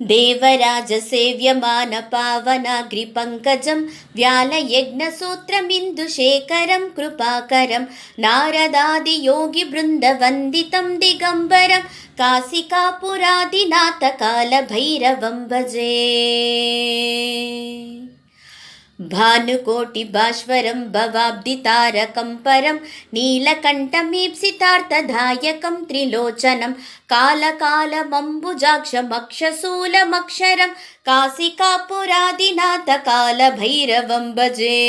देवराजसेव्यमानपावनाग्रिपङ्कजं व्यालयज्ञसूत्रमिन्दुशेखरं कृपाकरं नारदादियोगिवृन्दवन्दितं दिगम्बरं काशिकापुरादिनाथकालभैरवं भजे। भानुकोटिभास्वरं भवाब्धितारकं परं नीलकण्ठमीप्सितार्थदायकं त्रिलोचनं कालकालमम्बुजाक्षमक्षशूलमक्षरं काशिकापुरादिनाथकालभैरवं भजे।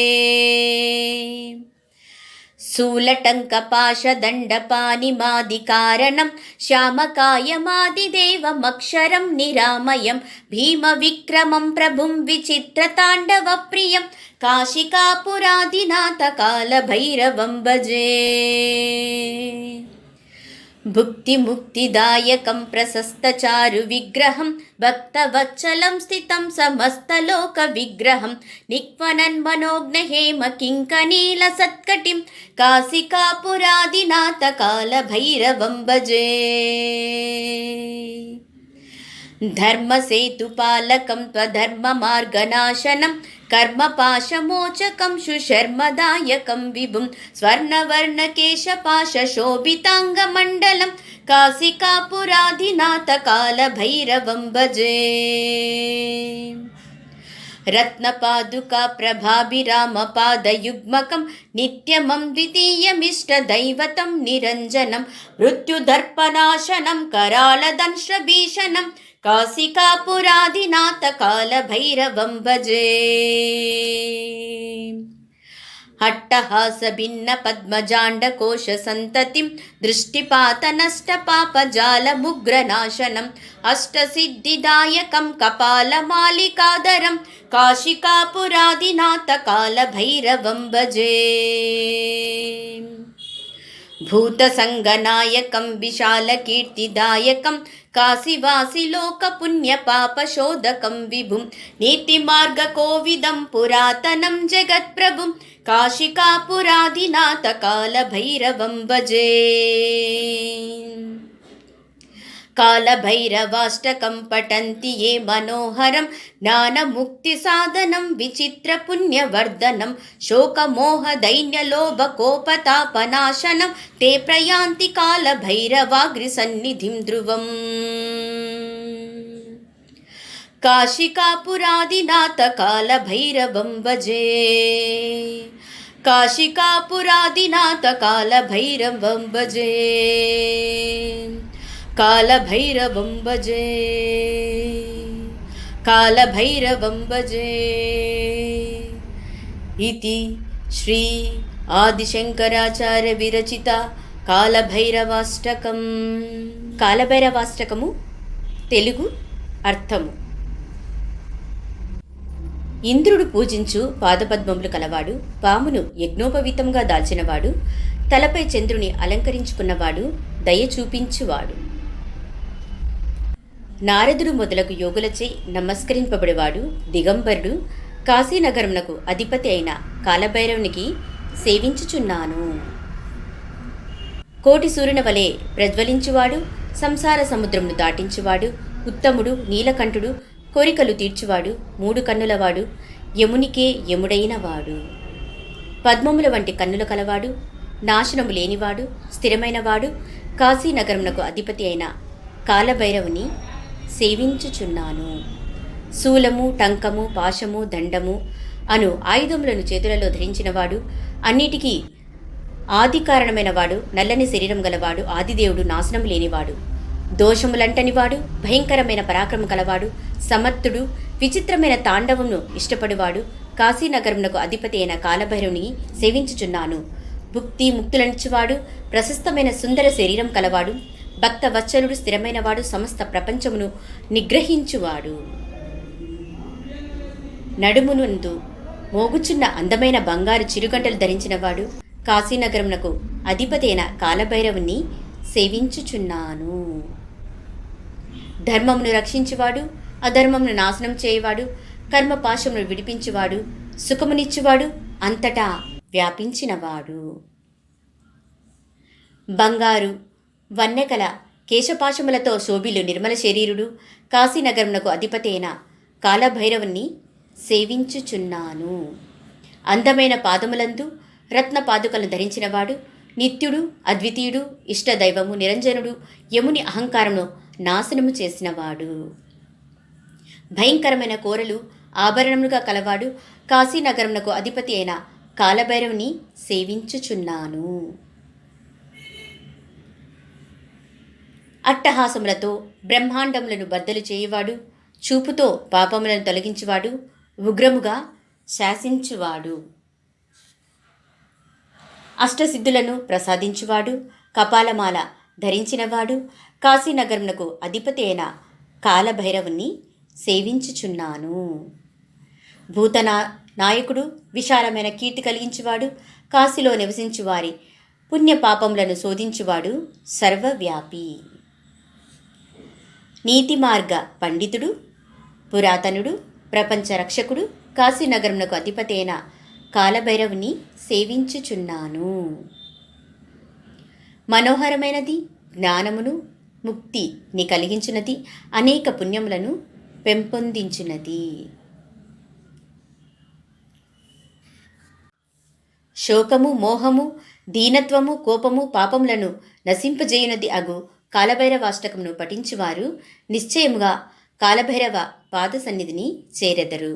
शूलटङ्कपाशदण्डपाणिमादिकारणं श्यामकायमादिदेवमक्षरं निरामयं भीमविक्रमं प्रभुं विचित्रताण्डवप्रियं काशिकापुरादिनाथकालभैरवं भजे। भुक्तिमुक्तिदायकं प्रशस्तचारुविग्रहं भक्तवत्सलं स्थितं समस्तलोकविग्रहं निक्वनन्मनोज्ञहेमकिङ्कनीलसत्कटिं काशिकापुरादिनाथकालभैरवं भजे। धर्मसेतुपालकं त्वधर्ममार्गनाशनं कर्मपाशमोचकं सुशर्मदायकं विभुं स्वर्णवर्णकेशपाशशोभिताङ्गमण्डलं काशिकापुरादिनाथकालभैरवं भजे। रत्नपादुकाप्रभाभिरामपादयुग्मकं नित्यमं द्वितीयमिष्टदैवतं निरञ्जनं मृत्युदर्पनाशनं करालदंष्ट्रभीषणं काशिकापुरादिनाथकालभैरवं भजे। अट्टहासभिन्नपद्मजाण्डकोशसन्ततिं दृष्टिपातनष्टपापजालमुग्रनाशनम् अष्टसिद्धिदायकं कपालमालिकाधरं काशिकापुरादिनाथकालभैरवं भजे। भूतसङ्गनायकं विशालकीर्तिदायकं काशीवासिलोकपुण्यपापशोधकं विभुं नीतिमार्गकोविदं पुरातनं जगत्प्रभुं काशिकापुरादिनाथकालभैरवं भजे। कालभैरवाष्टकं पठन्ति ये मनोहरं ज्ञानमुक्तिसाधनं विचित्रपुण्यवर्धनं शोकमोहदैन्यलोभकोपतापनाशनं ते प्रयान्ति कालभैरवाग्रिसन्निधिं ध्रुवम् काशिकापुरादिनाथकालभैरवं भजे। काशिकापुरादिनाथकालभैरवं भजे। कालभैरवं भजे। कालभैरवं भजे इति श्री आदिशंकराचार्य विरचित कालभैरवाष्टकं। कालभैरवाष्टकము తెలుగు అర్థము. ఇంద్రుడు పూజించు పాదపద్మములు కలవాడు, పామును యజ్ఞోపవీతంగా దాల్చినవాడు, తలపై చంద్రుని అలంకరించుకున్నవాడు, దయ చూపించువాడు. నారదుడు మొదలగు యోగులచే నమస్కరింపబడివాడు దిగంబరుడు కాశీనగరమునకు అధిపతి అయిన కాలభైరవునికి సేవించుచున్నాను. కోటి సూర్యుని వలె ప్రజ్వలించువాడు, సంసార సముద్రమును దాటించువాడు, ఉత్తముడు, నీలకంఠుడు, కోరికలు తీర్చువాడు, మూడు కన్నులవాడు, యమునికే యముడైనవాడు, పద్మముల వంటి కన్నుల కలవాడు, నాశనము లేనివాడు, స్థిరమైనవాడు, కాశీనగరమునకు అధిపతి అయిన కాలభైరవుని సేవించుచున్నాను. శూలము, టంకము, పాశము, దండము అను ఆయుధములను చేతులలో ధరించినవాడు, అన్నిటికీ ఆది కారణమైనవాడు, నల్లని శరీరం గలవాడు, ఆదిదేవుడు, నాశనము లేనివాడు, దోషములంటనివాడు, భయంకరమైన పరాక్రమం కలవాడు, సమర్థుడు, విచిత్రమైన తాండవమును ఇష్టపడివాడు, కాశీనగరమునకు అధిపతి అయిన కాలభైరవుని సేవించుచున్నాను. భుక్తి ముక్తులనిచ్చువాడు, ప్రశస్తమైన సుందర శరీరం కలవాడు, భక్త వత్సలుడు, స్థిరమైనవాడు, సమస్త ప్రపంచమును నిగ్రహించువాడు, నడుమునందు మోగుచున్న అందమైన బంగారు చిరుగంటలు ధరించినవాడు, కాశీనగరమునకు అధిపతి అయిన కాలభైరవుని సేవించుచున్నాను. ధర్మమును రక్షించువాడు, అధర్మమును నాశనం చేయవాడు, కర్మపాశమును విడిపించువాడు, సుఖమునిచ్చువాడు, అంతటా వ్యాపించినవాడు. బంగారు వన్నెకల కేశపాశములతో శోభిలు నిర్మల శరీరుడు కాశీనగరమునకు అధిపతి అయిన కాలభైరవుని సేవించుచున్నాను. అందమైన పాదములందు రత్న పాదుకలను ధరించినవాడు, నిత్యుడు, అద్వితీయుడు, ఇష్టదైవము, నిరంజనుడు, యముని అహంకారమును నాశనము చేసినవాడు, భయంకరమైన కోరలు ఆభరణములుగా కలవాడు, కాశీనగరమునకు అధిపతి అయిన కాలభైరవుని సేవించుచున్నాను. అట్టహాసములతో బ్రహ్మాండములను బద్దలు చేయువాడు, చూపుతో పాపములను తొలగించువాడు, ఉగ్రముగా శాసించువాడు, అష్టసిద్ధులను ప్రసాదించువాడు, కపాలమాల ధరించినవాడు, కాశీనగరమునకు అధిపతి అయిన కాలభైరవుని సేవించుచున్నాను. నాయకుడు, విశాలమైన కీర్తి కలిగించువాడు, కాశీలో నివసించువారి పుణ్యపాపములను శోధించువాడు, సర్వవ్యాపి, నీతి మార్గ పండితుడు, పురాతనుడు, ప్రపంచ రక్షకుడు, కాశీనగరమునకు అధిపతి అయిన కాలభైరవుని సేవించుచున్నాను. మనోహరమైనది, జ్ఞానమును ముక్తిని కలిగించున్నది, అనేక పుణ్యములను పెంపొందించున్నది. శోకము, మోహము, దీనత్వము, కోపము, పాపములను నశింపజేయునది అగు కాలభైరవాష్టకమును పఠించువారు నిశ్చయముగా కాలభైరవ పాద సన్నిధిని చేరెదరు.